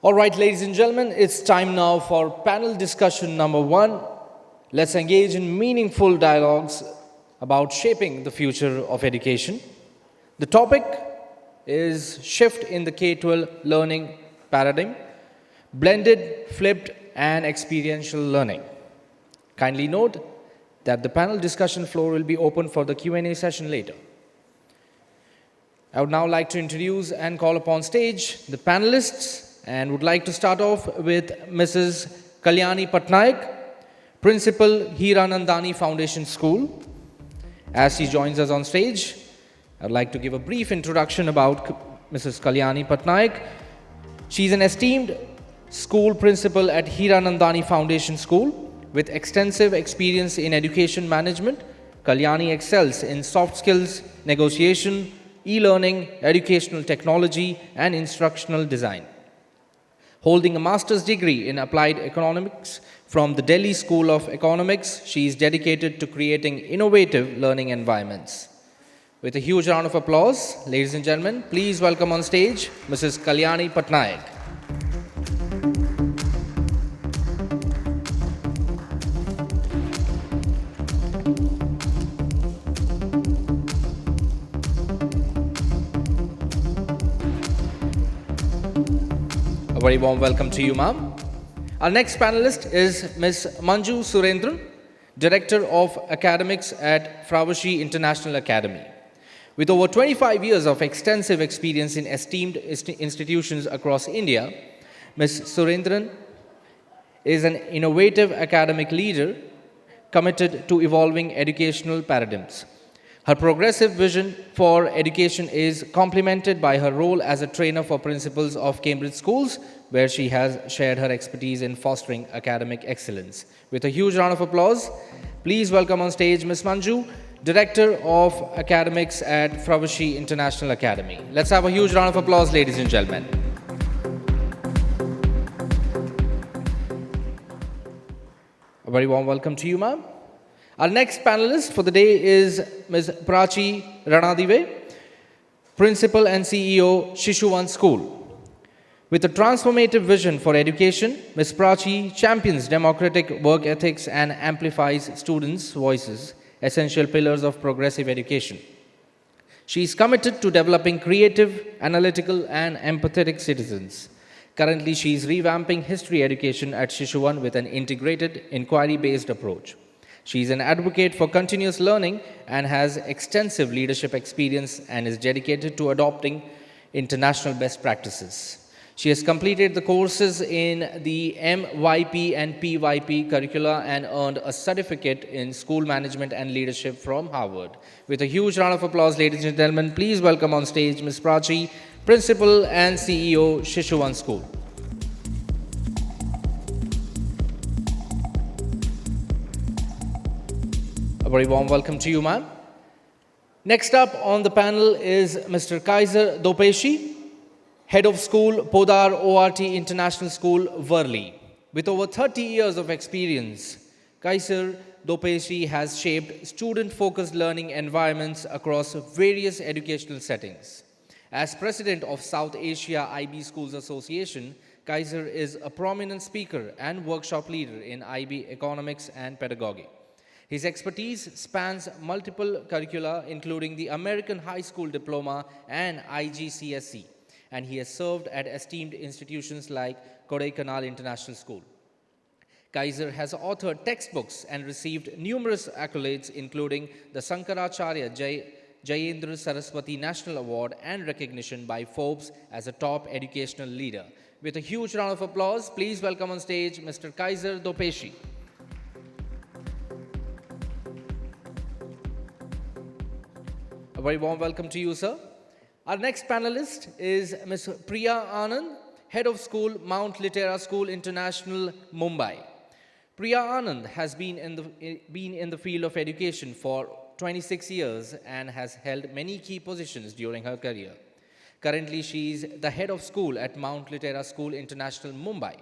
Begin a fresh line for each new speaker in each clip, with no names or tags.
All right, ladies and gentlemen, it's time now for panel discussion number 1. Let's engage in meaningful dialogues about shaping the future of education. The topic is shift in the K-12 learning paradigm, blended, flipped, and experiential learning. Kindly note that the panel discussion floor will be open for the Q&A session later. I would now like to introduce and call upon stage the panelists and would like to start off with Mrs. Kalyani Patnaik, Principal Hiranandani Foundation School. As she joins us on stage, I would like to give a brief introduction about Mrs. Kalyani Patnaik. She is an esteemed school principal at Hiranandani Foundation School. With extensive experience in education management, Kalyani excels in soft skills, negotiation, e-learning, educational technology, and instructional design. Holding a master's degree in applied economics from the Delhi School of Economics, she is dedicated to creating innovative learning environments. With a huge round of applause, ladies and gentlemen, please welcome on stage Mrs. Kalyani Patnaik. A very warm welcome to you, ma'am. Our next panelist is Ms. Manju Surendran, Director of Academics at Fravashi International Academy. With over 25 years of extensive experience in esteemed institutions across India, Ms. Surendran is an innovative academic leader committed to evolving educational paradigms. Her progressive vision for education is complemented by her role as a trainer for principals of Cambridge schools, where she has shared her expertise in fostering academic excellence. With a huge round of applause, please welcome on stage Ms. Manju, Director of Academics at Fravashi International Academy. Let's have a huge round of applause, ladies and gentlemen. A very warm welcome to you, ma'am. Our next panelist for the day is Ms. Prachi Ranadive, Principal and CEO, Shishu School. With a transformative vision for education, Ms. Prachi champions democratic work ethics and amplifies students' voices, essential pillars of progressive education. She is committed to developing creative, analytical, and empathetic citizens. Currently, she is revamping history education at Shishu with an integrated, inquiry-based approach. She is an advocate for continuous learning and has extensive leadership experience and is dedicated to adopting international best practices. She has completed the courses in the MYP and PYP curricula and earned a certificate in school management and leadership from Harvard. With a huge round of applause, ladies and gentlemen, please welcome on stage Ms. Prachi, Principal and CEO, Shishu School. A very warm welcome to you, ma'am. Next up on the panel is Mr. Kaiser Dopeshi, Head of School, Podar ORT International School, Worli. With over 30 years of experience, Kaiser Dopeshi has shaped student-focused learning environments across various educational settings. As President of South Asia IB Schools Association, Kaiser is a prominent speaker and workshop leader in IB economics and pedagogy. His expertise spans multiple curricula, including the American High School Diploma and IGCSE, and he has served at esteemed institutions like Kodaikanal International School. Kaiser has authored textbooks and received numerous accolades, including the Sankaracharya Jayendra Saraswati National Award and recognition by Forbes as a top educational leader. With a huge round of applause, please welcome on stage Mr. Kaiser Dopeshi. A very warm welcome to you, sir. Our next panelist is Ms. Priya Anand, Head of School, Mount Litera School International, Mumbai. Priya Anand has been in the field of education for 26 years and has held many key positions during her career. Currently, she is the Head of School at Mount Litera School International, Mumbai.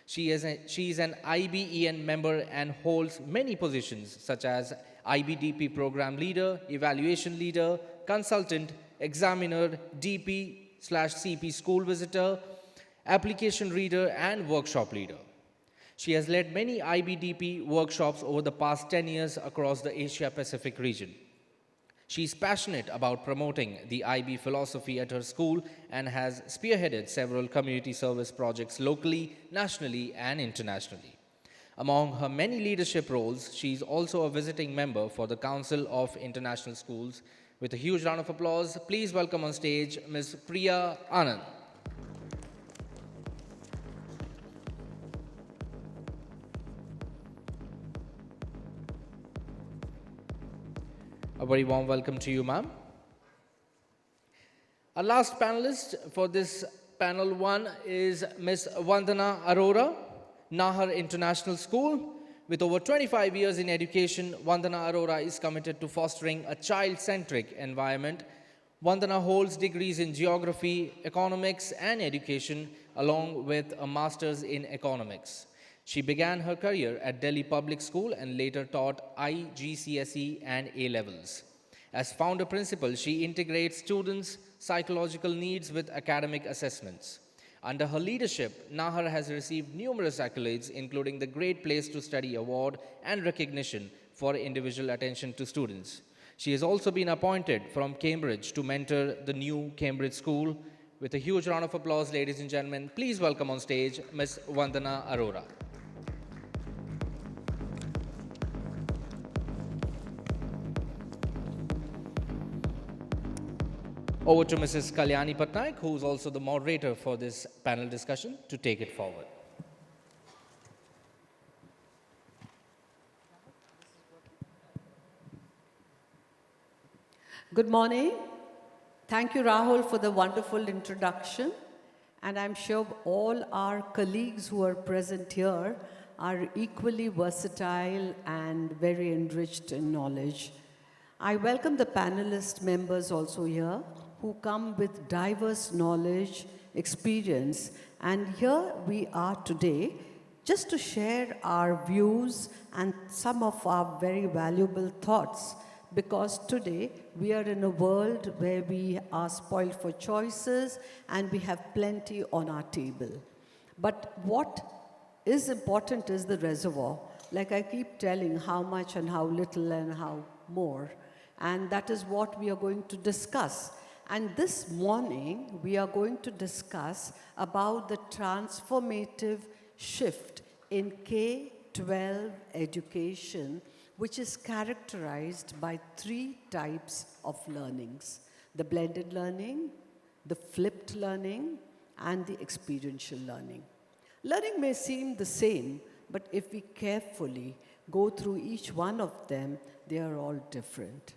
She is an IBEN member and holds many positions such as IBDP Program Leader, Evaluation Leader, Consultant, Examiner, DP/CP School Visitor, application reader, and workshop leader. She has led many IBDP workshops over the past 10 years across the Asia Pacific region. She is passionate about promoting the IB philosophy at her school and has spearheaded several community service projects locally, nationally, and internationally. Among her many leadership roles, she is also a visiting member for the Council of International Schools. With a huge round of applause, please welcome on stage Ms. Priya Anand. A very warm welcome to you, ma'am. Our last panelist for this panel one is Ms. Vandana Arora, Nahar International School. With over 25 years in education, Vandana Arora is committed to fostering a child-centric environment. Vandana holds degrees in geography, economics, and education, along with a master's in economics. She began her career at Delhi Public School and later taught IGCSE and A-levels. As founder principal, she integrates students' psychological needs with academic assessments. Under her leadership, Nahar has received numerous accolades, including the Great Place to Study Award and recognition for individual attention to students. She has also been appointed from Cambridge to mentor the new Cambridge School. With a huge round of applause, ladies and gentlemen, please welcome on stage Ms. Vandana Arora. Over to Mrs. Kalyani Patnaik, who is also the moderator for this panel discussion, to take it forward.
Good morning. Thank you, Rahul, for the wonderful introduction. And I'm sure all our colleagues who are present here are equally versatile and very enriched in knowledge. I welcome the panelist members also here, who come with diverse knowledge, experience, and here we are today just to share our views and some of our very valuable thoughts, because today we are in a world where we are spoiled for choices and we have plenty on our table. But what is important is the reservoir. Like I keep telling, how much and how little and how more. And that is what we are going to discuss. And this morning, we are going to discuss about the transformative shift in K-12 education, which is characterized by 3 types of learnings: the blended learning, the flipped learning, and the experiential learning. Learning may seem the same, but if we carefully go through each one of them, they are all different.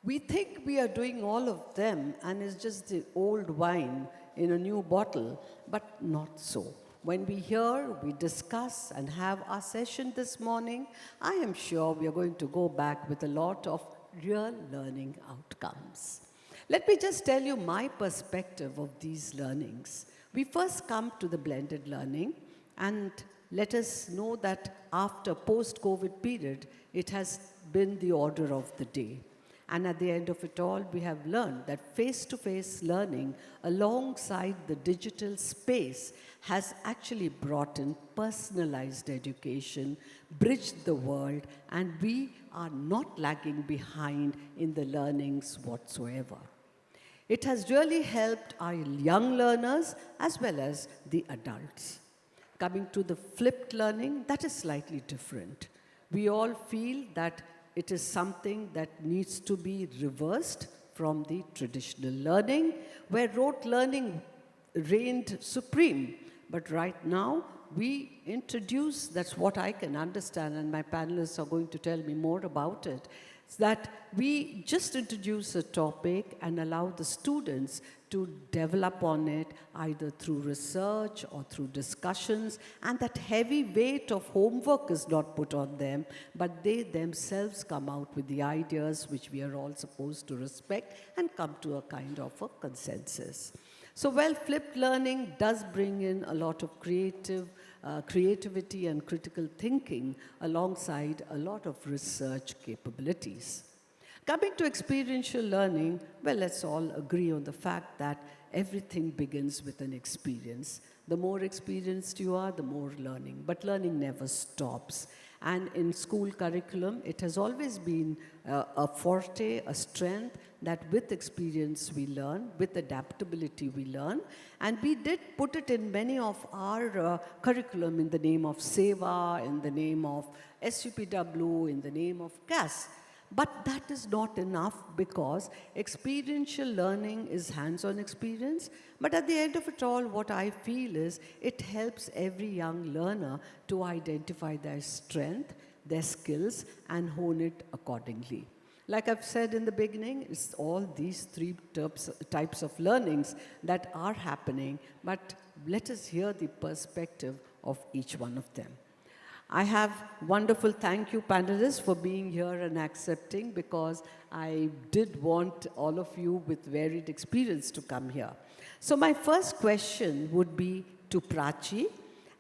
We think we are doing all of them and it's just the old wine in a new bottle, but not so. When we hear, we discuss and have our session this morning, I am sure we are going to go back with a lot of real learning outcomes. Let me just tell you my perspective of these learnings. We first come to the blended learning, and let us know that after post-COVID period, it has been the order of the day. And at the end of it all, we have learned that face-to-face learning alongside the digital space has actually brought in personalized education, bridged the world, and we are not lagging behind in the learnings whatsoever. It has really helped our young learners as well as the adults. Coming to the flipped learning, that is slightly different. We all feel that it is something that needs to be reversed from the traditional learning, where rote learning reigned supreme. But right now, we introduce, that's what I can understand, and my panelists are going to tell me more about it, is that we just introduce a topic and allow the students to develop on it either through research or through discussions, and that heavy weight of homework is not put on them, but they themselves come out with the ideas which we are all supposed to respect and come to a kind of a consensus. So, well, flipped learning does bring in a lot of creativity and critical thinking alongside a lot of research capabilities. Coming to experiential learning, well, let's all agree on the fact that everything begins with an experience. The more experienced you are, the more learning. But learning never stops. And in school curriculum, it has always been a forte, a strength, that with experience we learn, with adaptability we learn. And we did put it in many of our curriculum in the name of SEVA, in the name of SUPW, in the name of CAS. But that is not enough, because experiential learning is hands-on experience. But at the end of it all, what I feel is it helps every young learner to identify their strength, their skills, and hone it accordingly. Like I've said in the beginning, it's all these three types of learnings that are happening, but let us hear the perspective of each one of them. I have wonderful thank you panelists for being here and accepting, because I did want all of you with varied experience to come here. So my first question would be to Prachi.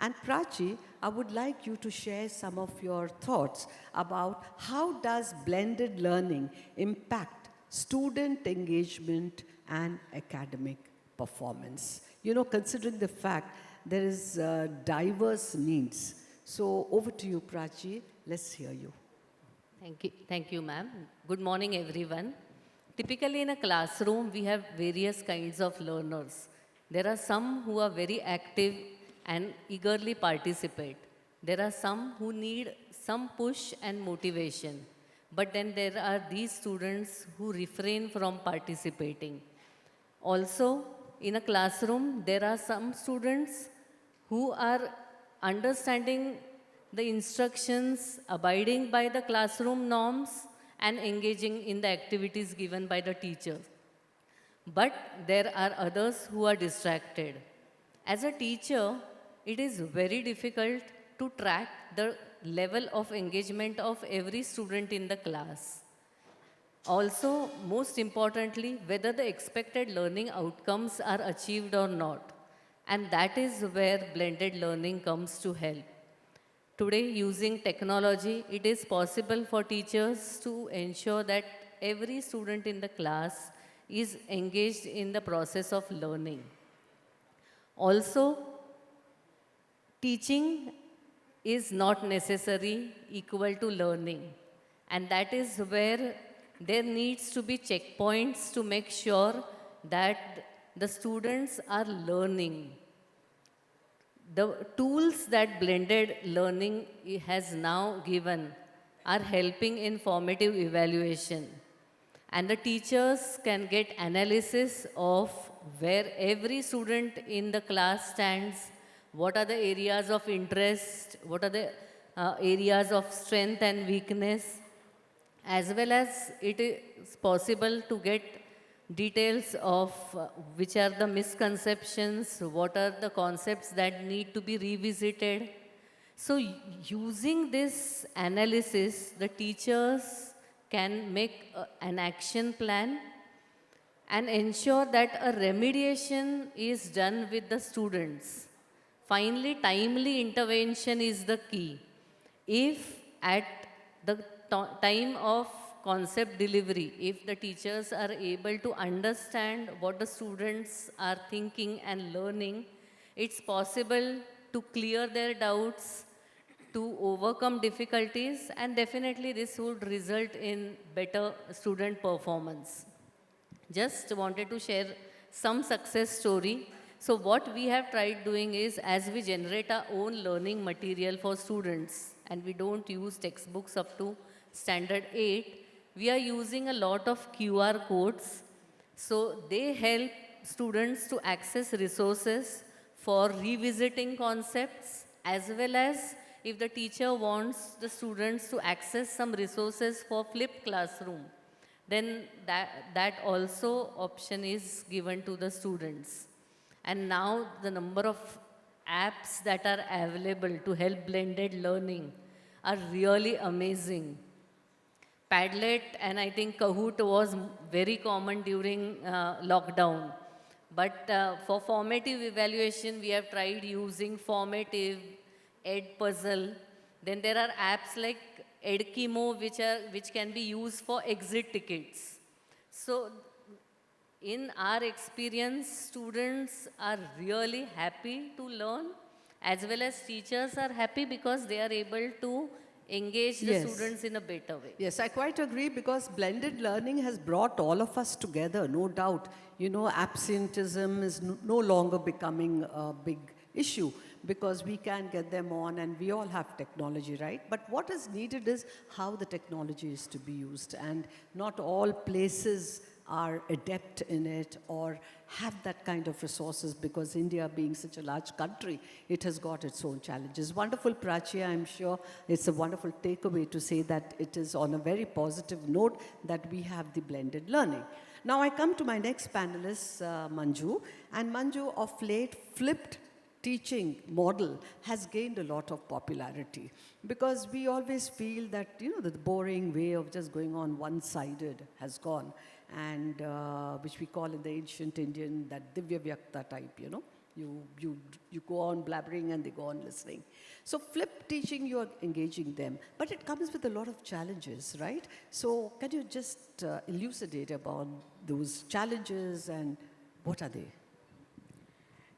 And Prachi, I would like you to share some of your thoughts about how does blended learning impact student engagement and academic performance. You know, considering the fact there is diverse needs. So over to you, Prachi. Let's hear you.
Thank you, ma'am. Good morning, everyone. Typically, in a classroom, we have various kinds of learners. There are some who are very active and eagerly participate. There are some who need some push and motivation. But then there are these students who refrain from participating. Also, in a classroom, there are some students who are understanding the instructions, abiding by the classroom norms, and engaging in the activities given by the teacher. But there are others who are distracted. As a teacher, it is very difficult to track the level of engagement of every student in the class. Also, most importantly, whether the expected learning outcomes are achieved or not. And that is where blended learning comes to help. Today, using technology, it is possible for teachers to ensure that every student in the class is engaged in the process of learning. Also, teaching is not necessarily equal to learning. And that is where there needs to be checkpoints to make sure that the students are learning. The tools that blended learning has now given are helping in formative evaluation. And the teachers can get analysis of where every student in the class stands, what are the areas of interest, what are the areas of strength and weakness, as well as it is possible to get details of which are the misconceptions, what are the concepts that need to be revisited. So using this analysis, the teachers can make an action plan and ensure that a remediation is done with the students. Finally, timely intervention is the key. If at the time of concept delivery, if the teachers are able to understand what the students are thinking and learning, it's possible to clear their doubts, to overcome difficulties, and definitely this would result in better student performance. Just wanted to share some success story. So what we have tried doing is, as we generate our own learning material for students, and we don't use textbooks up to standard 8, we are using a lot of QR codes. So they help students to access resources for revisiting concepts, as well as if the teacher wants the students to access some resources for flipped classroom, then that also option is given to the students. And now the number of apps that are available to help blended learning are really amazing. Padlet and I think Kahoot was very common during lockdown. But for formative evaluation, we have tried using formative, Edpuzzle. Then there are apps like Edkimo, which can be used for exit tickets. So in our experience, students are really happy to learn, as well as teachers are happy because they are able to engage the
Yes.
students in a better way.
Yes, I quite agree because blended learning has brought all of us together, no doubt. You know, absenteeism is no longer becoming a big issue because we can get them on and we all have technology, right? But what is needed is how the technology is to be used, and not all places are adept in it or have that kind of resources because India being such a large country, it has got its own challenges. Wonderful, Prachya. I'm sure it's a wonderful takeaway to say that it is on a very positive note that we have the blended learning. Now I come to my next panelist, Manju. And Manju, of late, flipped teaching model has gained a lot of popularity because we always feel that, you know, the boring way of just going on one-sided has gone, and which we call in the ancient Indian that Divya Vyakta type, you know. You go on blabbering and they go on listening. So flip teaching, you're engaging them, but it comes with a lot of challenges, right? So can you just elucidate about those challenges and what are they?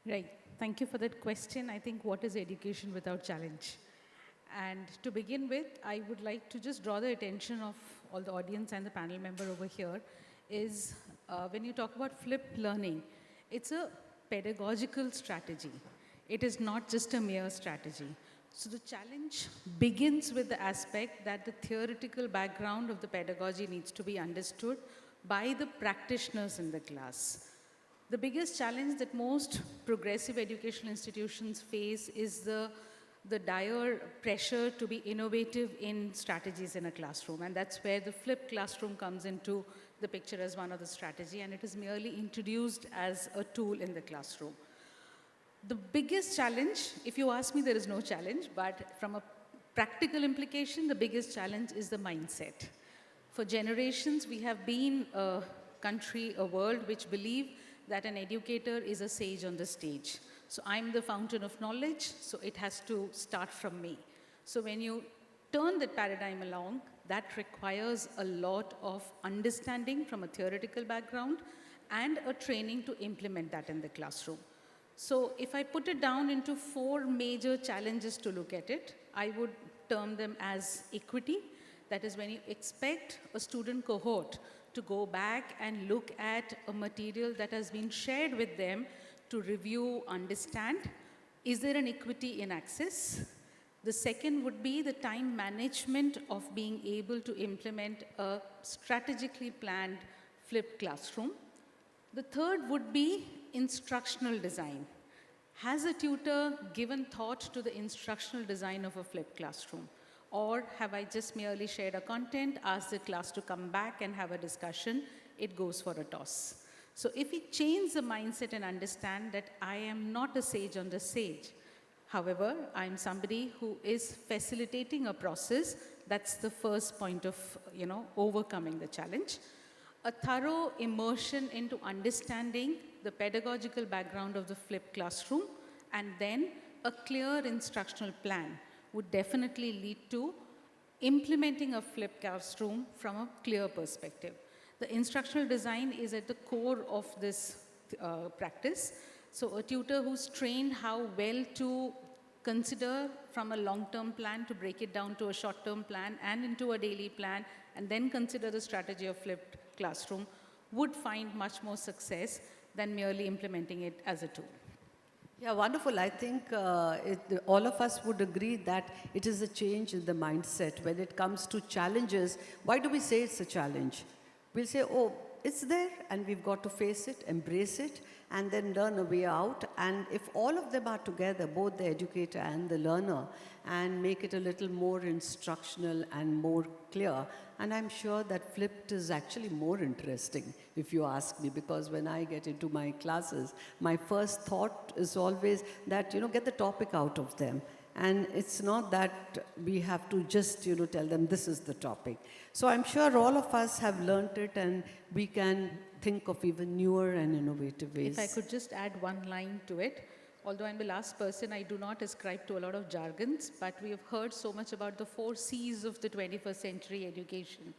Right. Thank you for that question. I think what is education without challenge? And to begin with, I would like to just draw the attention of all the audience and the panel member over here is when you talk about flipped learning, it's a pedagogical strategy. It is not just a mere strategy. So the challenge begins with the aspect that the theoretical background of the pedagogy needs to be understood by the practitioners in the class. The biggest challenge that most progressive educational institutions face is the dire pressure to be innovative in strategies in a classroom. And that's where the flipped classroom comes into the picture as one of the strategy, and it is merely introduced as a tool in the classroom. The biggest challenge, if you ask me, there is no challenge, but from a practical implication, the biggest challenge is the mindset. For generations, we have been a country, a world which believe that an educator is a sage on the stage. So I'm the fountain of knowledge, so it has to start from me. So when you turn that paradigm along, that requires a lot of understanding from a theoretical background and a training to implement that in the classroom. So if I put it down into 4 major challenges to look at it, I would term them as equity. That is when you expect a student cohort to go back and look at a material that has been shared with them to review, understand. Is there an equity in access? The second would be the time management of being able to implement a strategically planned flipped classroom. The third would be instructional design. Has a tutor given thought to the instructional design of a flipped classroom? Or have I just merely shared a content, asked the class to come back and have a discussion? It goes for a toss. So if we change the mindset and understand that I am not a sage on the stage, however, I'm somebody who is facilitating a process, that's the first point of, overcoming the challenge. A thorough immersion into understanding the pedagogical background of the flipped classroom, and then a clear instructional plan would definitely lead to implementing a flipped classroom from a clear perspective. The instructional design is at the core of this practice. So a tutor who's trained how well to consider from a long-term plan to break it down to a short-term plan and into a daily plan, and then consider the strategy of flipped classroom would find much more success than merely implementing it as a tool.
Yeah, wonderful. I think all of us would agree that it is a change in the mindset. When it comes to challenges, why do we say it's a challenge? We'll say, oh, it's there and we've got to face it, embrace it, and then learn a way out. And if all of them are together, both the educator and the learner, and make it a little more instructional and more clear, and I'm sure that flipped is actually more interesting, if you ask me, because when I get into my classes, my first thought is always that, get the topic out of them. And it's not that we have to just, tell them this is the topic. So I'm sure all of us have learnt it, and we can think of even newer and innovative ways.
If I could just add one line to it, although I'm the last person, I do not ascribe to a lot of jargons, but we have heard so much about the 4 C's of the 21st century education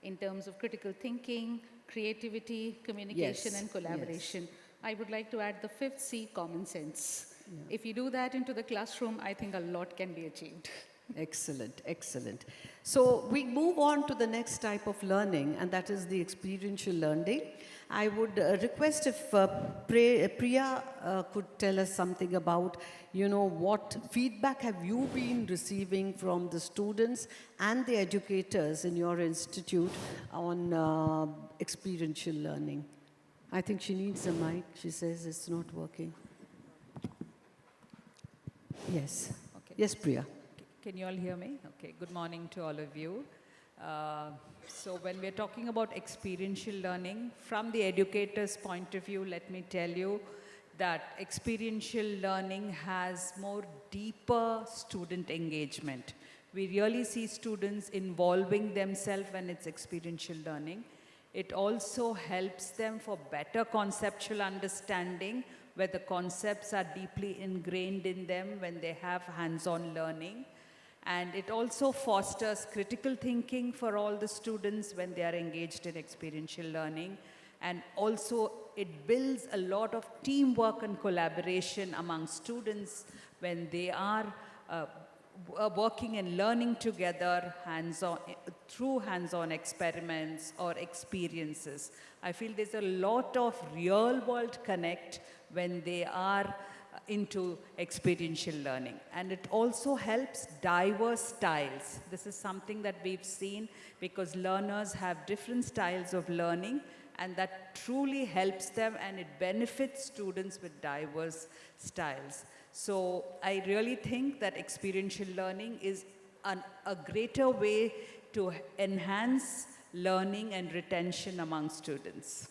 in terms of critical thinking, creativity, communication,
Yes,
and collaboration. I would like to add the fifth C, common sense. If you do that into the classroom, I think a lot can be achieved.
Excellent, excellent. So we move on to the next type of learning, and that is the experiential learning. I would request if Priya could tell us something about, what feedback have you been receiving from the students and the educators in your institute on experiential learning? I think she needs a mic. She says it's not working. Yes.
Okay.
Yes, Priya.
Can you all hear me? Okay, good morning to all of you. So when we're talking about experiential learning, from the educator's point of view, let me tell you that experiential learning has more deeper student engagement. We really see students involving themselves when it's experiential learning. It also helps them for better conceptual understanding, where the concepts are deeply ingrained in them when they have hands-on learning. And it also fosters critical thinking for all the students when they are engaged in experiential learning. And also it builds a lot of teamwork and collaboration among students when they are working and learning together through hands-on experiments or experiences. I feel there's a lot of real-world connect when they are into experiential learning. And it also helps diverse styles. This is something that we've seen because learners have different styles of learning, and that truly helps them and it benefits students with diverse styles. So I really think that experiential learning is a greater way to enhance learning and retention among students.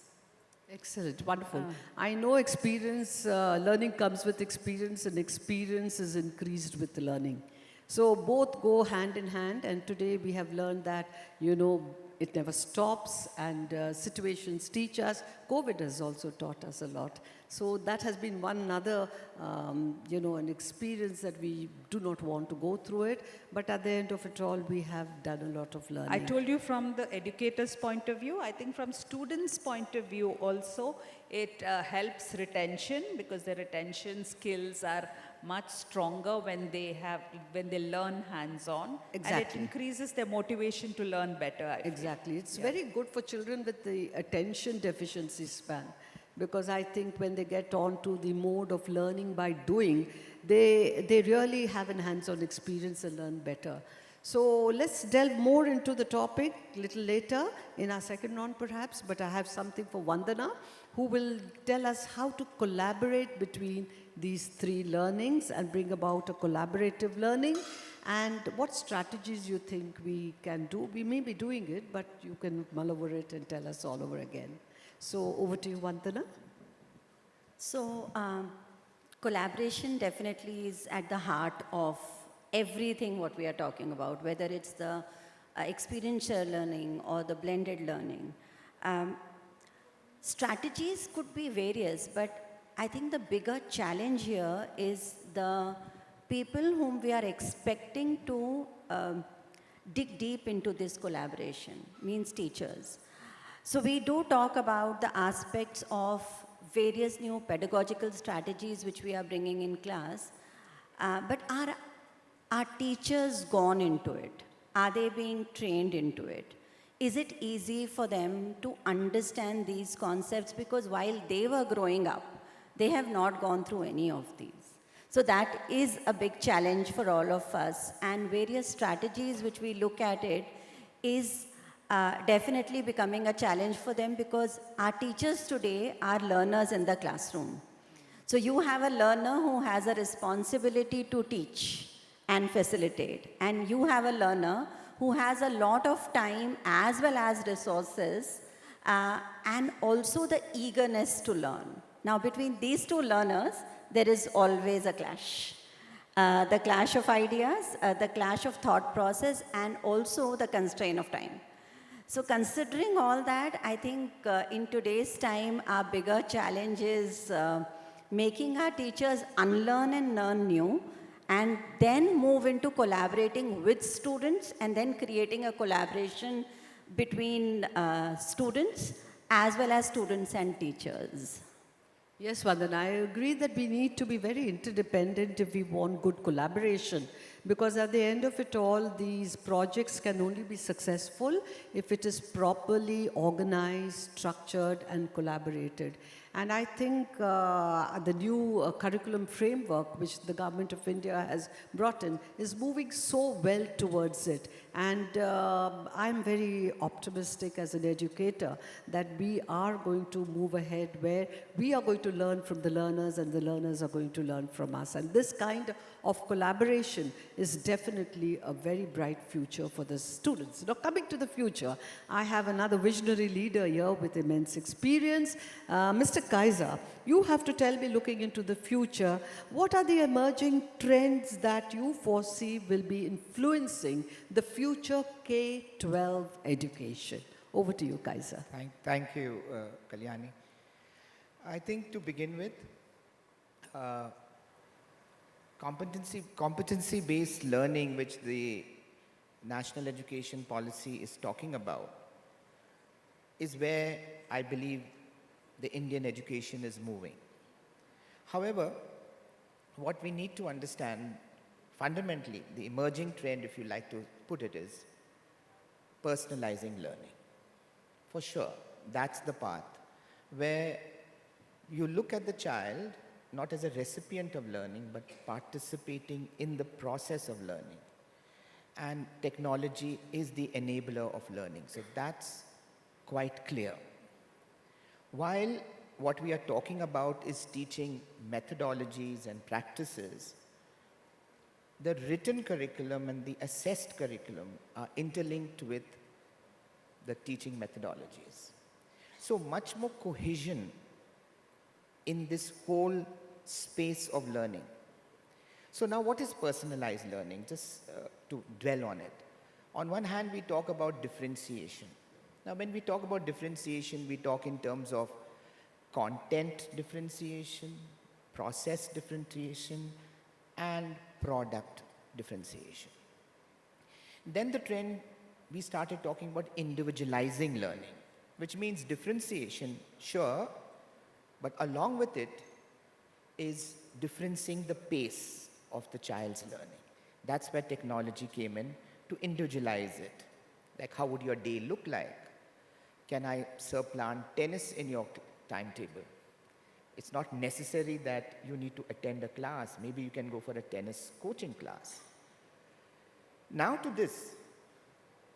Excellent, wonderful. I know learning comes with experience, and experience is increased with learning. So both go hand in hand, and today we have learned that, it never stops, and situations teach us. COVID has also taught us a lot. So that has been one other, an experience that we do not want to go through it, but at the end of it all, we have done a lot of learning.
I told you from the educator's point of view. I think from students' point of view also, it helps retention because the retention skills are much stronger when they learn hands-on.
Exactly.
And it increases their motivation to learn better. I feel.
Exactly. It's very good for children with the attention deficiency span, because I think when they get on to the mode of learning by doing, they really have a hands-on experience and learn better. So let's delve more into the topic a little later in our second round perhaps, but I have something for Vandana, who will tell us how to collaborate between these three learnings and bring about a collaborative learning, and what strategies you think we can do. We may be doing it, but you can mull over it and tell us all over again. So over to you, Vandana.
So collaboration definitely is at the heart of everything what we are talking about, whether it's the experiential learning or the blended learning. Strategies could be various, but I think the bigger challenge here is the people whom we are expecting to dig deep into this collaboration, means teachers. So we do talk about the aspects of various new pedagogical strategies which we are bringing in class, but are teachers gone into it? Are they being trained into it? Is it easy for them to understand these concepts? Because while they were growing up, they have not gone through any of these. So that is a big challenge for all of us, and various strategies which we look at it is definitely becoming a challenge for them, because our teachers today are learners in the classroom. So you have a learner who has a responsibility to teach and facilitate, and you have a learner who has a lot of time as well as resources and also the eagerness to learn. Now between these two learners, there is always a clash. The clash of ideas, the clash of thought process, and also the constraint of time. So considering all that, I think in today's time, our bigger challenge is making our teachers unlearn and learn new, and then move into collaborating with students, and then creating a collaboration between students as well as students and teachers.
Yes, Vandana, I agree that we need to be very interdependent if we want good collaboration. Because at the end of it all, these projects can only be successful if it is properly organized, structured, and collaborated. And I think the new curriculum framework, which the government of India has brought in, is moving so well towards it. And I'm very optimistic as an educator that we are going to move ahead where we are going to learn from the learners and the learners are going to learn from us. And this kind of collaboration is definitely a very bright future for the students. Now, coming to the future, I have another visionary leader here with immense experience. Mr. Kaiser, you have to tell me, looking into the future, what are the emerging trends that you foresee will be influencing the future K-12 education? Over to you, Kaiser.
Thank you, Kalyani. I think to begin with, competency-based learning, which the national education policy is talking about, is where I believe the Indian education is moving. However, what we need to understand fundamentally, the emerging trend, if you like to put it, is personalizing learning. For sure, that's the path where you look at the child not as a recipient of learning, but participating in the process of learning. And technology is the enabler of learning. So that's quite clear. While what we are talking about is teaching methodologies and practices, the written curriculum and the assessed curriculum are interlinked with the teaching methodologies. So much more cohesion in this whole space of learning. So now what is personalized learning? Just to dwell on it. On one hand, we talk about differentiation. Now when we talk about differentiation, we talk in terms of content differentiation, process differentiation, and product differentiation. Then the trend, we started talking about individualizing learning, which means differentiation, sure, but along with it is differencing the pace of the child's learning. That's where technology came in to individualize it. Like, how would your day look like? Can I supplant tennis in your timetable? It's not necessary that you need to attend a class. Maybe you can go for a tennis coaching class. Now to this,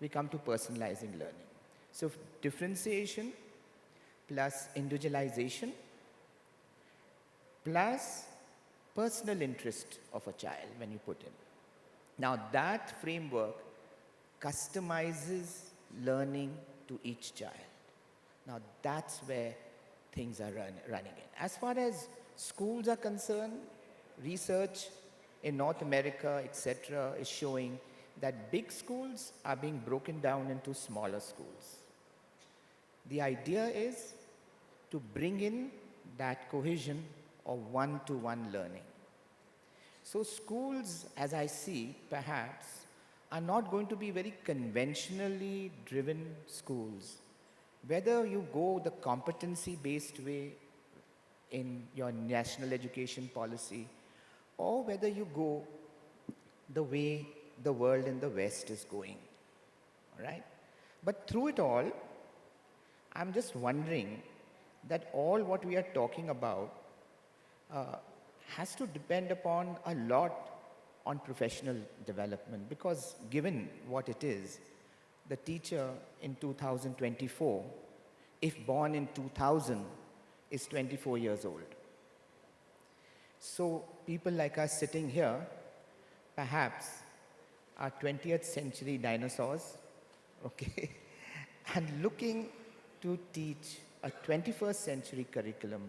we come to personalizing learning. So differentiation plus individualization plus personal interest of a child when you put in. Now that framework customizes learning to each child. Now that's where things are running in. As far as schools are concerned, research in North America, etc., is showing that big schools are being broken down into smaller schools. The idea is to bring in that cohesion of one-to-one learning. So schools, as I see, perhaps, are not going to be very conventionally driven schools. Whether you go the competency-based way in your national education policy, or whether you go the way the world in the West is going, all right? But through it all, I'm just wondering that all what we are talking about has to depend upon a lot on professional development, because given what it is, the teacher in 2024, if born in 2000, is 24 years old. So people like us sitting here, perhaps are 20th century dinosaurs, okay, and looking to teach a 21st century curriculum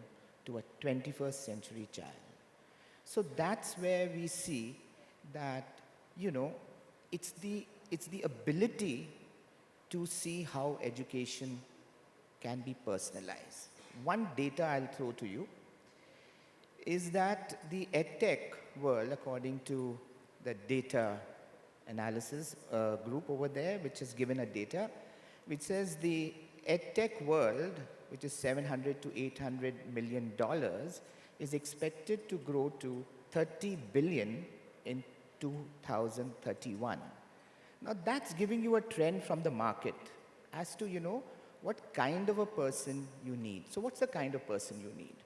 to a 21st century child. So that's where we see that, you know, it's the ability to see how education can be personalized. One data I'll throw to you is that the EdTech world, according to the data analysis group over there, which has given a data, which says the edtech world, which is 700 to 800 million dollars, is expected to grow to 30 billion in 2031. Now that's giving you a trend from the market as to, what kind of a person you need. So what's the kind of person you need?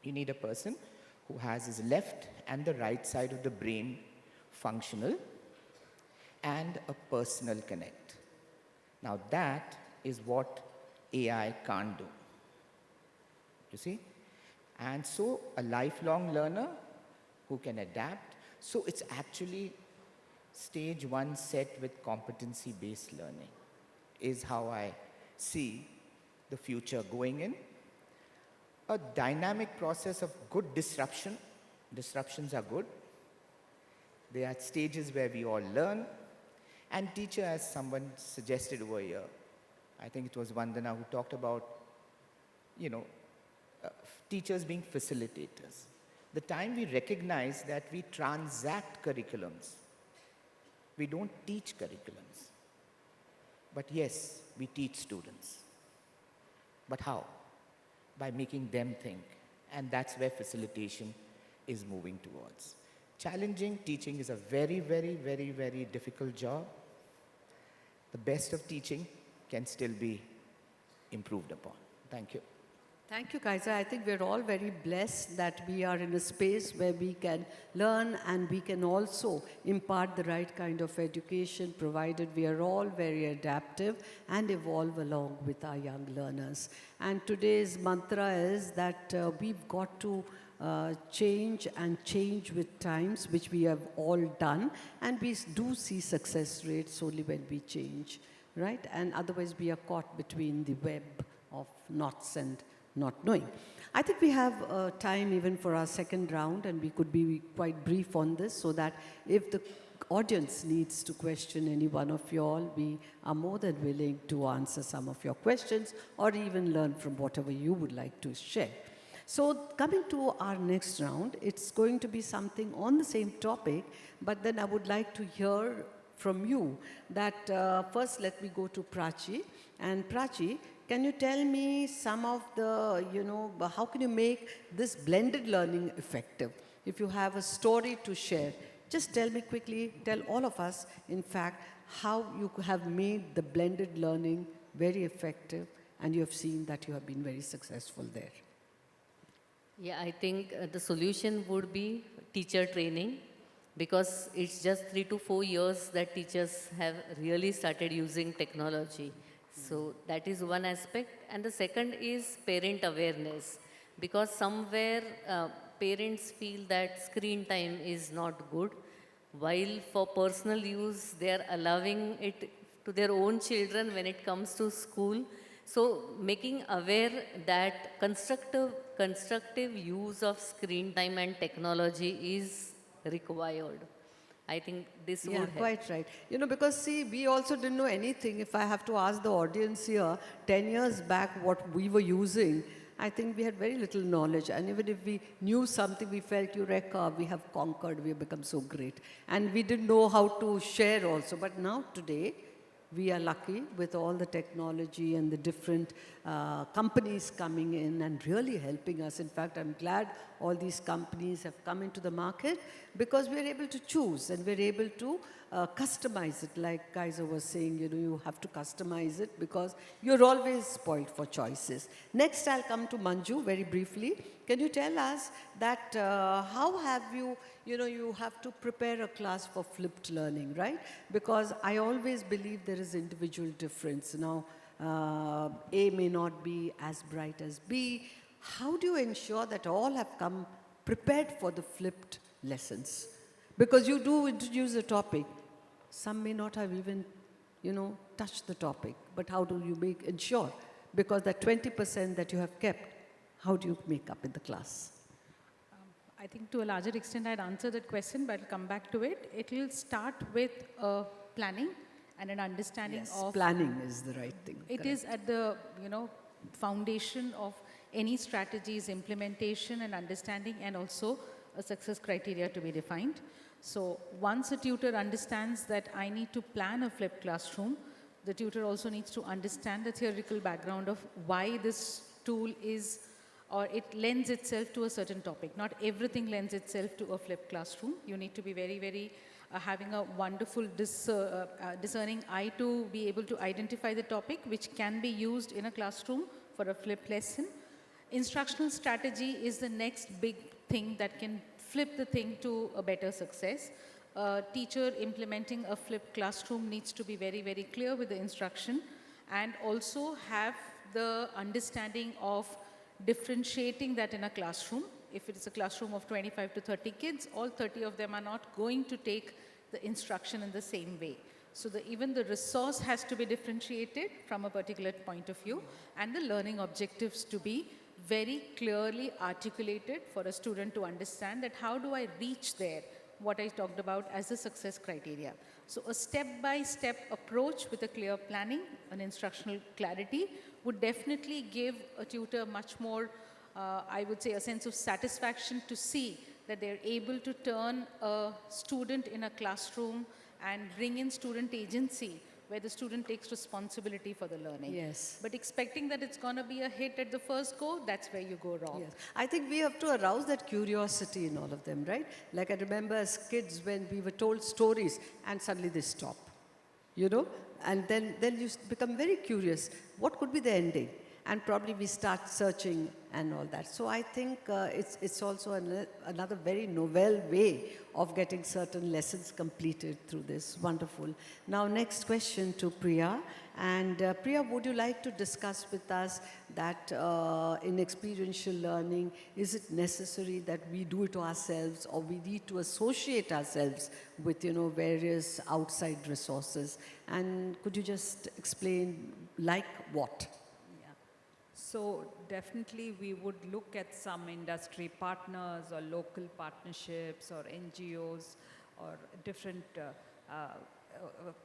You need a person who has his left and the right side of the brain functional and a personal connect. Now that is what AI can't do. You see? And so a lifelong learner who can adapt. So it's actually stage one set with competency-based learning is how I see the future going in. A dynamic process of good disruption. Disruptions are good. They are stages where we all learn. And teacher, as someone suggested over here, I think it was Vandana who talked about, teachers being facilitators. The time we recognize that we transact curriculums, we don't teach curriculums. But yes, we teach students. But how? By making them think. And that's where facilitation is moving towards. Challenging teaching is a very, very, very, very difficult job. The best of teaching can still be improved upon. Thank you.
Thank you, Kaiser. I think we're all very blessed that we are in a space where we can learn and we can also impart the right kind of education, provided we are all very adaptive and evolve along with our young learners. And today's mantra is that we've got to change and change with times, which we have all done, and we do see success rates only when we change, right? And otherwise we are caught between the web of knots and not knowing. I think we have time even for our second round, and we could be quite brief on this so that if the audience needs to question any one of you all, we are more than willing to answer some of your questions or even learn from whatever you would like to share. So coming to our next round, it's going to be something on the same topic, but then I would like to hear from you that first let me go to Prachi. And Prachi, can you tell me some of the, how can you make this blended learning effective? If you have a story to share, just tell me quickly, tell all of us, in fact, how you have made the blended learning very effective and you have seen that you have been very successful there.
Yeah, I think the solution would be teacher training, because it's just 3 to 4 years that teachers have really started using technology. So that is one aspect. And the second is parent awareness, because somewhere parents feel that screen time is not good, while for personal use they are allowing it to their own children when it comes to school. So making aware that constructive use of screen time and technology is required. I think this would help.
Yeah, quite right. Because see, we also didn't know anything. If I have to ask the audience here, 10 years back what we were using, I think we had very little knowledge. And even if we knew something, we felt, Eureka, we have conquered, we have become so great. And we didn't know how to share also. But now today, we are lucky with all the technology and the different companies coming in and really helping us. In fact, I'm glad all these companies have come into the market, because we're able to choose and we're able to customize it. Like Kaiser was saying, you have to customize it because you're always spoiled for choices. Next, I'll come to Manju very briefly. Can you tell us that how have you, you have to prepare a class for flipped learning, right? Because I always believe there is individual difference. Now, A may not be as bright as B. How do you ensure that all have come prepared for the flipped lessons? Because you do introduce a topic. Some may not have even, touched the topic. But how do you ensure? Because that 20% that you have kept, how do you make up in the class?
I think to a larger extent I'd answer that question, but I'll come back to it. It will start with planning and an understanding of...
planning is the right thing.
It
correct.
is at the, foundation of any strategy's implementation and understanding, and also a success criteria to be defined. So once a tutor understands that I need to plan a flipped classroom, The tutor also needs to understand the theoretical background of why this tool is, or it lends itself to a certain topic. Not everything lends itself to a flipped classroom. You need to be very, very having a wonderful discerning eye to be able to identify the topic which can be used in a classroom for a flipped lesson. Instructional strategy is the next big thing that can flip the thing to a better success. A teacher implementing a flipped classroom needs to be very, very clear with the instruction and also have the understanding of differentiating that in a classroom. If it's a classroom of 25 to 30 kids, all 30 of them are not going to take the instruction in the same way. So even the resource has to be differentiated from a particular point of view, and the learning objectives to be very clearly articulated for a student to understand that how do I reach there, what I talked about as the success criteria. So a step-by-step approach with a clear planning, an instructional clarity would definitely give a tutor much more, I would say, a sense of satisfaction to see that they're able to turn a student in a classroom and bring in student agency where the student takes responsibility for the learning.
Yes.
But expecting that it's going to be a hit at the first go, that's where you go wrong.
Yes. I think we have to arouse that curiosity in all of them, right? Like I remember as kids when we were told stories and suddenly they stop, you know? And then you become very curious. What could be the ending? And probably we start searching and all that. So I think it's also another very novel way of getting certain lessons completed through this. Wonderful. Now next question to Priya. And Priya, would you like to discuss with us that in experiential learning, is it necessary that we do it ourselves or we need to associate ourselves with, various outside resources? And could you just explain like what?
So definitely we would look at some industry partners or local partnerships or NGOs or different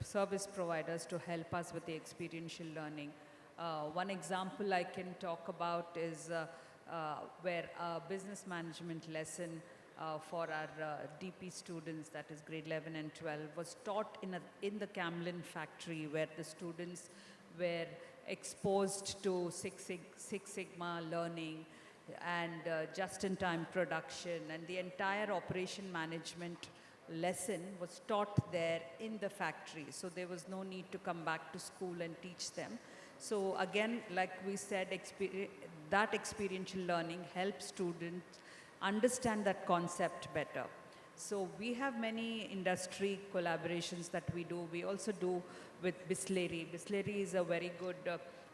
service providers to help us with the experiential learning. One example I can talk about is where a business management lesson for our DP students, that is grade 11 and 12, was taught in the Camlin factory where the students were exposed to Six Sigma learning and just-in-time production, and the entire operation management lesson was taught there in the factory. So there was no need to come back to school and teach them. So again, like we said, that experiential learning helps students understand that concept better. So we have many industry collaborations that we do. We also do with Bisleri. Bisleri is a very good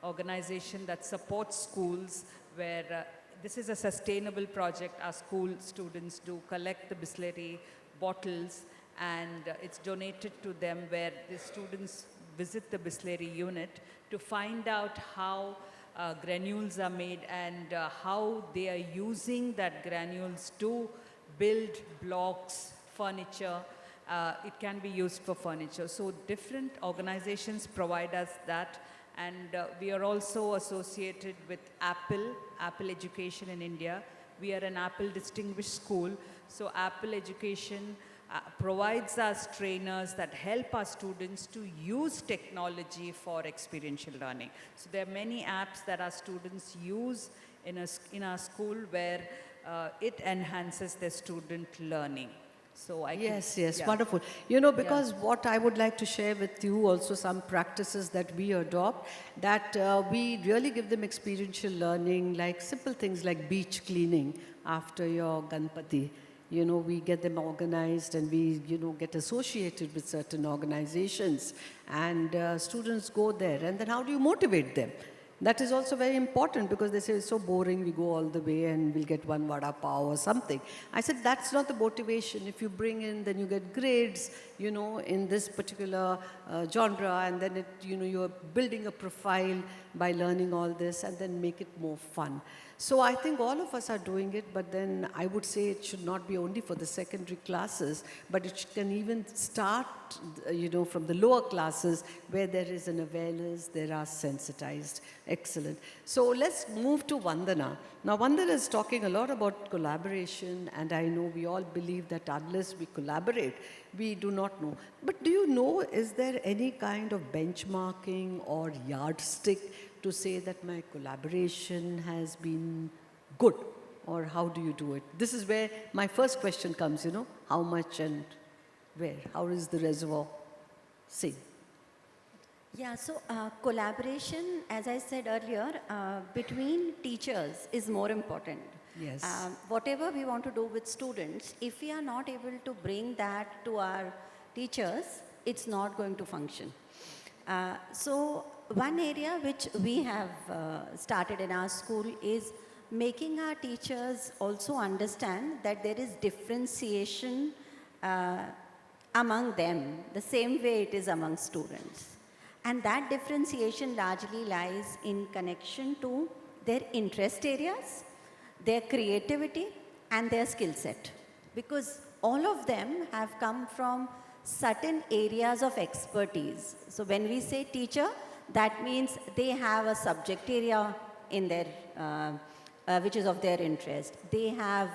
organization that supports schools where this is a sustainable project. Our school students do collect the Bisleri bottles and it's donated to them, where the students visit the Bisleri unit to find out how granules are made and how they are using that granules to build blocks, furniture. It can be used for furniture. So different organizations provide us that, and we are also associated with Apple Education in India. We are an Apple Distinguished School. So Apple Education provides us trainers that help our students to use technology for experiential learning. So there are many apps that our students use in our school where it enhances their student learning. So
Yes, wonderful. Because what I would like to share with you also some practices that we adopt, that we really give them experiential learning, like simple things like beach cleaning after your Ganpati. We get them organized and we, get associated with certain organizations, and students go there. And then how do you motivate them? That is also very important, because they say it's so boring, we go all the way and we'll get one vada pav or something. I said, that's not the motivation. If you bring in, then you get grades, in this particular genre, and then you're building a profile by learning all this, and then make it more fun. So I think all of us are doing it, but then I would say it should not be only for the secondary classes, but it can even start, from the lower classes where there is an awareness, there are sensitized. Excellent. So let's move to Vandana. Now, Vandana is talking a lot about collaboration, and I know we all believe that unless we collaborate, we do not know. But do you know, is there any kind of benchmarking or yardstick to say that my collaboration has been good, or how do you do it? This is where my first question comes, how much and where? How is the reservoir? See.
Yeah, so collaboration, as I said earlier, between teachers is more important.
Yes.
Whatever we want to do with students, if we are not able to bring that to our teachers, it's not going to function. So one area which we have started in our school is making our teachers also understand that there is differentiation among them, the same way it is among students. And that differentiation largely lies in connection to their interest areas, their creativity, and their skill set. Because all of them have come from certain areas of expertise. So when we say teacher, that means they have a subject area in their, which is of their interest. They have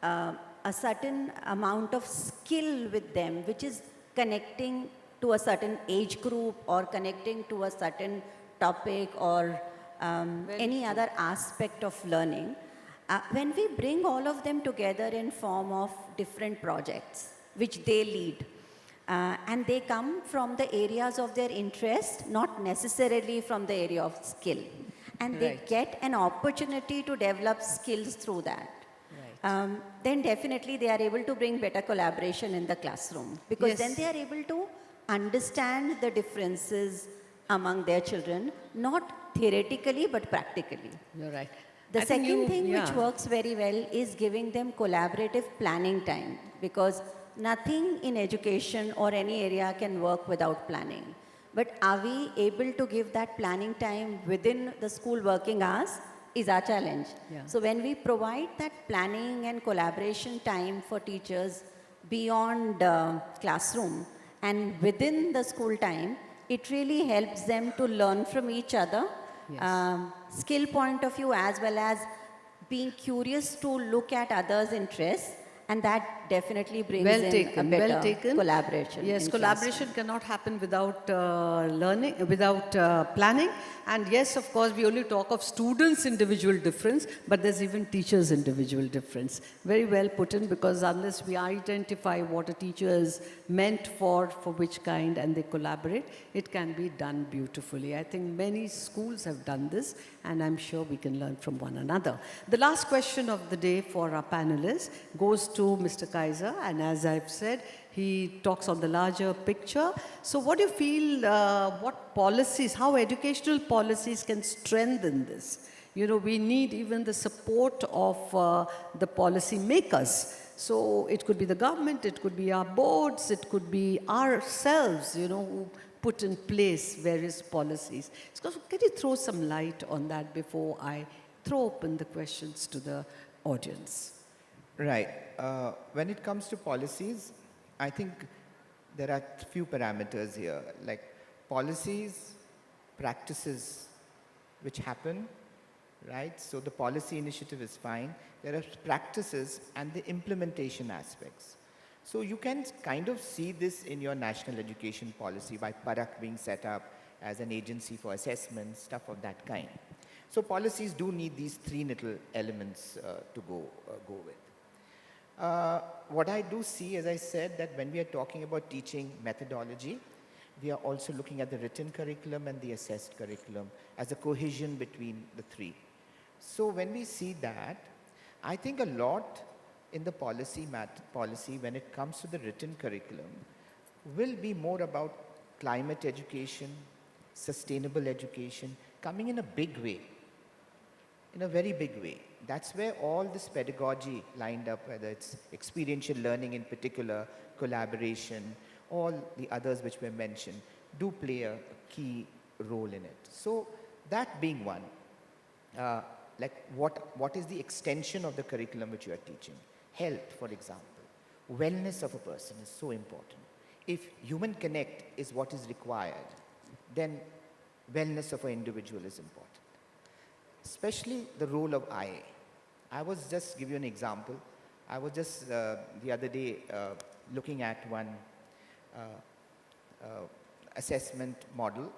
a certain amount of skill with them, which is connecting to a certain age group or connecting to a certain topic or any other aspect of learning. When we bring all of them together in form of different projects, which they lead, and they come from the areas of their interest, not necessarily from the area of skill. And they get an opportunity to develop skills through that. Then definitely they are able to bring better collaboration in the classroom. Because then they are able to understand the differences among their children, not theoretically but practically.
You're right.
The second thing which works very well is giving them collaborative planning time, because nothing in education or any area can work without planning. But are we able to give that planning time within the school working hours is our challenge. So when we provide that planning and collaboration time for teachers beyond classroom and within the school time, it really helps them to learn from each other, skill point of view, as well as being curious to look at others' interests, and that definitely brings in a better collaboration.
Yes, collaboration cannot happen without learning, without planning. And yes, of course, we only talk of students' individual difference, but there's even teachers' individual difference. Very well put in, because unless we identify what a teacher is meant for which kind, and they collaborate, it can be done beautifully. I think many schools have done this, and I'm sure we can learn from one another. The last question of the day for our panelists goes to Mr. Kaiser. And as I've said, he talks on the larger picture. So what do you feel, what policies, how educational policies can strengthen this? We need even the support of the policy makers. So it could be the government, it could be our boards, it could be ourselves, who put in place various policies. So can you throw some light on that before I throw open the questions to the audience?
Right. When it comes to policies, I think there are few parameters here, like policies, practices which happen, right? So the policy initiative is fine. There are practices and the implementation aspects. So you can kind of see this in your national education policy by Parak being set up as an agency for assessment, stuff of that kind. So policies do need these three little elements to go with. What I do see, as I said, that when we are talking about teaching methodology, we are also looking at the written curriculum and the assessed curriculum as a cohesion between the three. So when we see that, I think a lot in the policy when it comes to the written curriculum will be more about climate education, sustainable education, coming in a big way, in a very big way. That's where all this pedagogy lined up, whether it's experiential learning in particular, collaboration, all the others which were mentioned, do play a key role in it. So that being one. like what is the extension of the curriculum which you are teaching? Health, for example. Wellness of a person is so important. If human connect is what is required, then wellness of an individual is important. Especially the role of IA. I was just give you an example. I was just the other day looking at one assessment model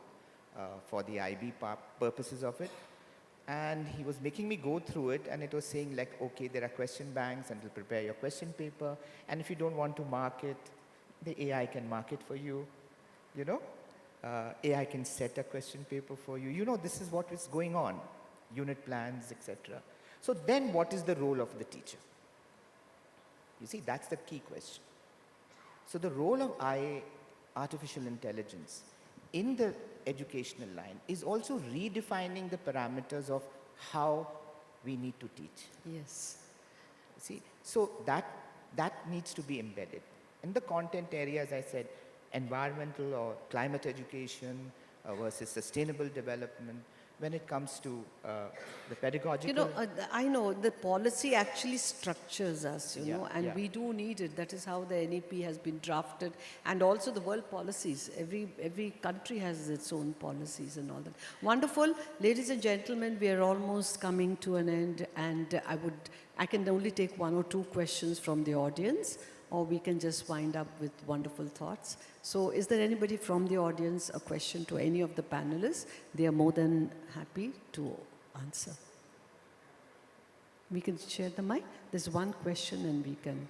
for the IB purposes of it. And he was making me go through it, and it was saying like, okay, there are question banks and it'll prepare your question paper. And if you don't want to mark it, the AI can mark it for you, you know. AI can set a question paper for you. You know, this is what is going on, unit plans, etc. So then what is the role of the teacher? You see, that's the key question. So the role of IA, artificial intelligence, in the educational line is also redefining the parameters of how we need to teach.
Yes.
See, so that needs to be embedded. In the content area, as I said, environmental or climate education versus sustainable development. When it comes to the pedagogical...
You know, I know the policy actually structures us, you know, and
yeah.
we do need it. That is how the NEP has been drafted, and also the world policies. Every country has its own policies and all that. Wonderful. Ladies and gentlemen, we are almost coming to an end, and I can only take one or two questions from the audience, or we can just wind up with wonderful thoughts. So is there anybody from the audience, a question to any of the panelists? They are more than happy to answer. We can share the mic. There's one question and we can...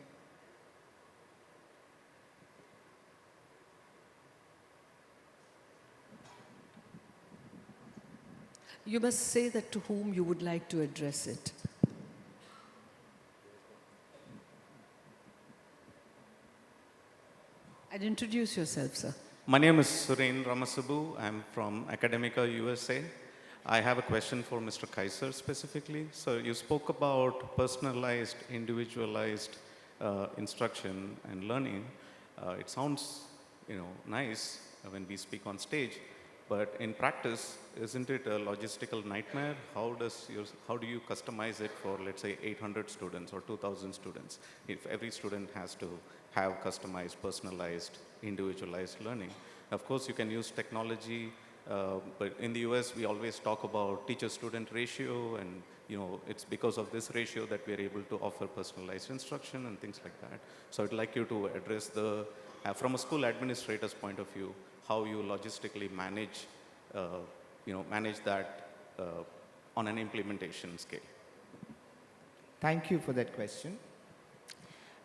You must say that to whom you would like to address it. And introduce yourself, sir.
My name is Suren Ramasabu. I'm from Academica, USA. I have a question for Mr. Kaiser specifically. So you spoke about personalized, individualized instruction and learning. It sounds, nice when we speak on stage, but in practice, isn't it a logistical nightmare? How do you customize it for, let's say, 800 students or 2,000 students? If every student has to have customized, personalized, individualized learning. Of course, you can use technology, but in the US, we always talk about teacher-student ratio, and it's because of this ratio that we're able to offer personalized instruction and things like that. So I'd like you to address from a school administrator's point of view, how you logistically manage, manage that on an implementation scale.
Thank you for that question.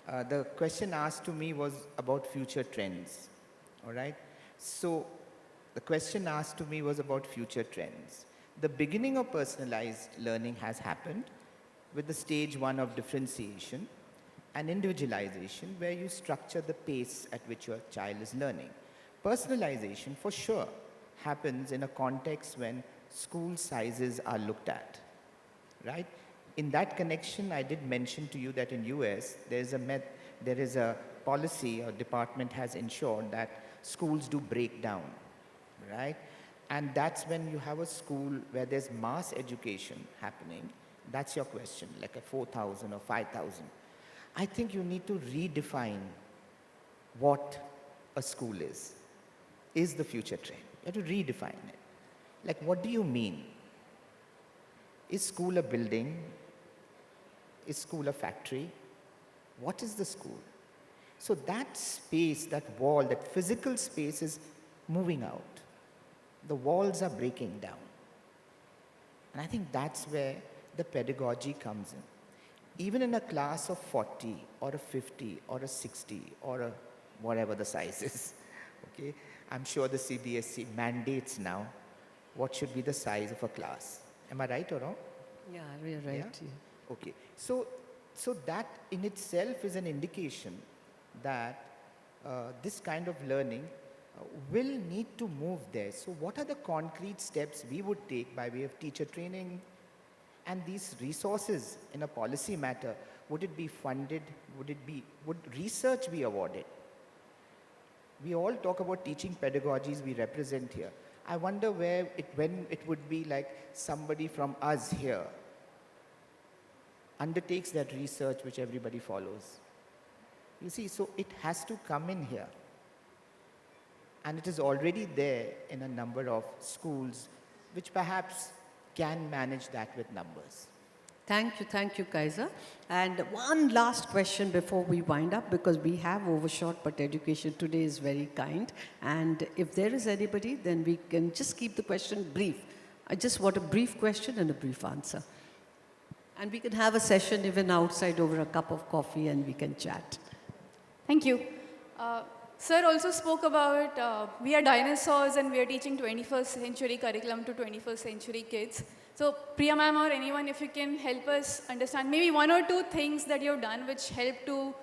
The question asked to me was about future trends, all right? So the question asked to me was about future trends. The beginning of personalized learning has happened with the stage 1 of differentiation and individualization, where you structure the pace at which your child is learning. Personalization, for sure, happens in a context when school sizes are looked at, right? In that connection, I did mention to you that in US, there is a policy or department has ensured that schools do break down, right? And that's when you have a school where there's mass education happening. That's your question, like a 4,000 or 5,000. I think you need to redefine what a school is the future trend. You have to redefine it. Like, what do you mean? Is school a building? Is school a factory? What is the school? So that space, that wall, that physical space is moving out. The walls are breaking down. And I think that's where the pedagogy comes in. Even in a class of 40 or a 50 or a 60 or a whatever the size is, okay? I'm sure the CBSE mandates now what should be the size of a class. Am I right or wrong?
Yeah, you're right.
Yeah?
Yeah.
Okay. So that in itself is an indication that this kind of learning will need to move there. So what are the concrete steps we would take by way of teacher training and these resources in a policy matter? Would it be funded? Would research be awarded? We all talk about teaching pedagogies we represent here. I wonder when it would be like somebody from us here undertakes that research which everybody follows. You see, so it has to come in here. And it is already there in a number of schools which perhaps can manage that with numbers.
Thank you, Kaiser. And one last question before we wind up, because we have overshot, but education today is very kind. And if there is anybody, then we can just keep the question brief. I just want a brief question and a brief answer. And we can have a session even outside over a cup of coffee and we can chat.
Thank you. Sir also spoke about we are dinosaurs and we are teaching 21st century curriculum to 21st century kids. So Priya ma'am or anyone, if you can help us understand maybe one or two things that you've done which help to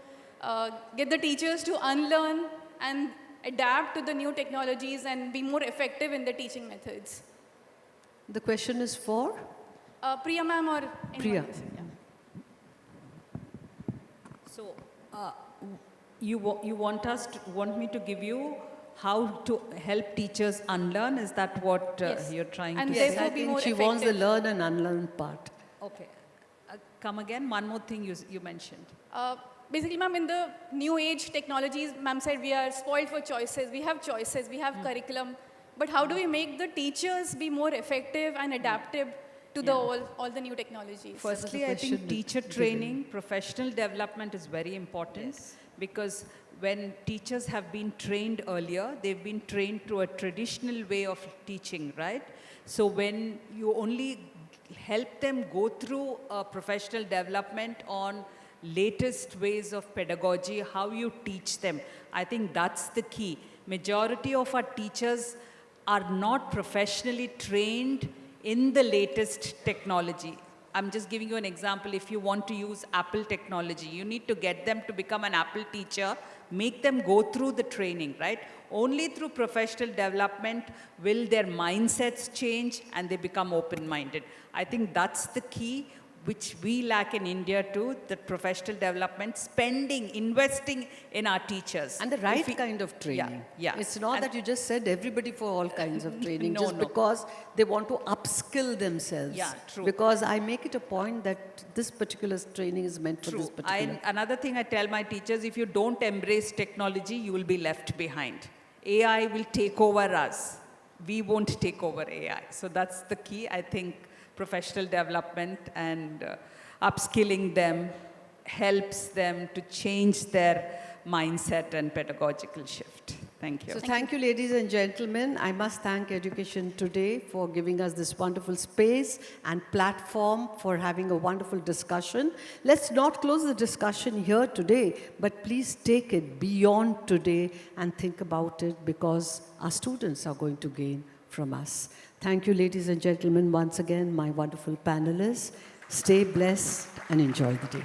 get the teachers to unlearn and adapt to the new technologies and be more effective in the teaching methods.
The question is for?
Priya ma'am or anyone
Priya.
else, yeah.
So, you want me to give you how to help teachers unlearn? Is that what
Yes.
you're trying
And
to
therefore
say?
I
be
think
more
she wants the
effective.
learn and unlearn part.
Okay. Come again, one more thing you mentioned.
Basically, ma'am, in the new age technologies, ma'am said we are spoiled for choices. We have choices, we have curriculum. But how do we make the teachers be more effective and adaptive to the all the new technologies?
Firstly, I
question
think teacher training, professional development is very important because when teachers have been trained earlier, they've been trained through a traditional way of teaching, right? So when you only help them go through a professional development on latest ways of pedagogy, how you teach them, I think that's the key. Majority of our teachers are not professionally trained in the latest technology. I'm just giving you an example. If you want to use Apple technology, you need to get them to become an Apple teacher, make them go through the training, right? Only through professional development will their mindsets change and they become open-minded. I think that's the key, which we lack in India too, the professional development, spending, investing in our teachers.
And the right kind of training.
Yeah.
It's not
And-
that you just said everybody for all kinds of training,
No,
just
no.
because they want to upskill themselves.
Yeah, true.
Because I make it a point that this particular training is meant for this
True.
particular.
Another thing I tell my teachers, if you don't embrace technology, you will be left behind. AI will take over us. We won't take over AI. So that's the key. I think professional development and upskilling them helps them to change their mindset and pedagogical shift. Thank you.
So thank you, ladies and gentlemen. I must thank Education Today for giving us this wonderful space and platform for having a wonderful discussion. Let's not close the discussion here today, but please take it beyond today and think about it because our students are going to gain from us. Thank you, ladies and gentlemen, once again, my wonderful panelists. Stay blessed and enjoy the day.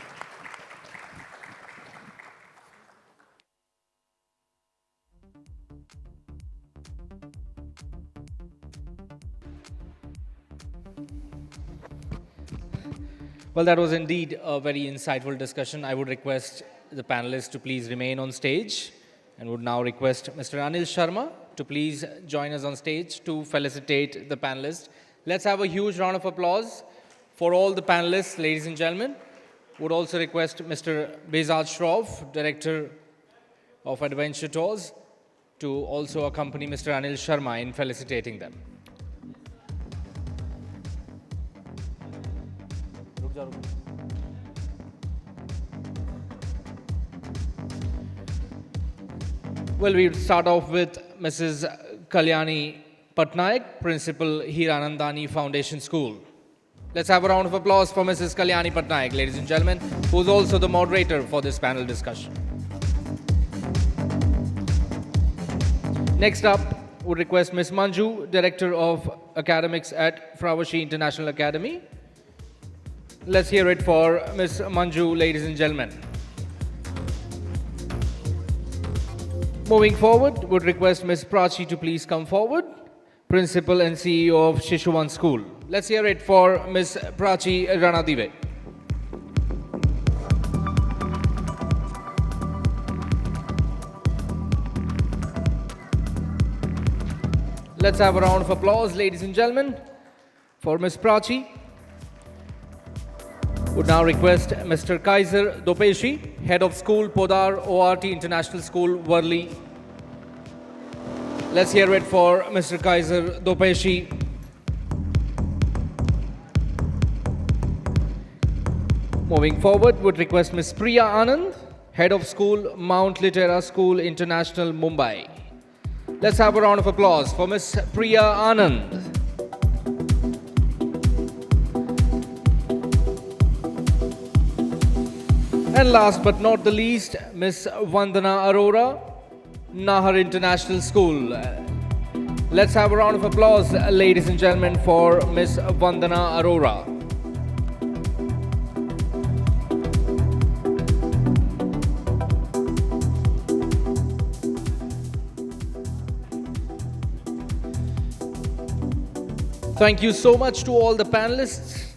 Well, that was indeed a very insightful discussion. I would request the panelists to please remain on stage and would now request Mr. Anil Sharma to please join us on stage to felicitate the panelists. Let's have a huge round of applause for all the panelists, ladies and gentlemen. Would also request Mr. Behzad Shroff, Director of Adventure Tours, to also accompany Mr. Anil Sharma in felicitating them. Well, we'll start off with Mrs. Kalyani Patnaik, Principal Hiranandani Foundation School. Let's have a round of applause for Mrs. Kalyani Patnaik, ladies and gentlemen, who's also the moderator for this panel discussion. Next up, would request Ms. Manju, Director of Academics at Fravashi International Academy. Let's hear it for Ms. Manju, ladies and gentlemen. Moving forward, would request Ms. Prachi to please come forward, Principal and CEO of Shishuvan School. Let's hear it for Ms. Prachi Ranadive. Let's have a round of applause, ladies and gentlemen, for Ms. Prachi. Would now request Mr. Kaiser Dopeshi, Head of School, Podar ORT International School, Worli. Let's hear it for Mr. Kaiser Dopeshi. Moving forward, would request Ms. Priya Anand, Head of School, Mount Litera School International, Mumbai. Let's have a round of applause for Ms. Priya Anand. And last but not the least, Ms. Vandana Arora, Nahar International School. Let's have a round of applause, ladies and gentlemen, for Ms. Vandana Arora. Thank you so much to all the panelists.